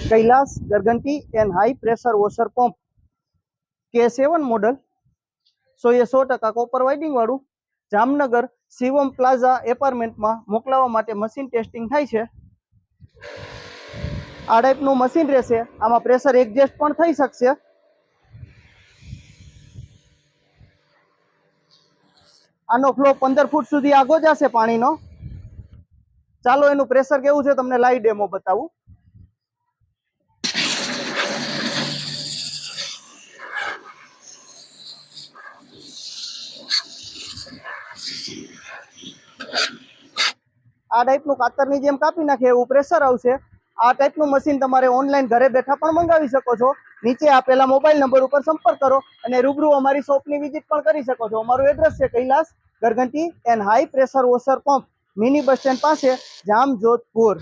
कैलाश गरगंटी and high pressure washer pump K7 model 100% copper winding वाळू Jamnagar Shivam plaza apartment में मोकलावा माटे मशीन टेस्टिंग थाय छे। आ टाइपनु मशीन रहेशे। आमां प्रेशर एडजस्ट पण थई शकशे। आनो फ्लो 15 फूट सुधी आगो जशे पाणीनो। चालो एनु प्रेशर केवुं छे तमने लाइव डेमो बतावुं। आ टाइपनु कातरनी जेम कापी नाखे एवुं प्रेशर आवशे। आ टाइपनु मशीन तमारे ऑनलाइन घरे बैठा पण मंगावी शको छो। नीचे आपेला मोबाइल नंबर पर संपर्क करो अने रूबरू अमारी शॉपनी विजिट पण करी शको छो। अमारुं एड्रेस छे कैलाश गरगंटी and high pressure washer pump, mini bus stand पासे, जाम जोधपुर।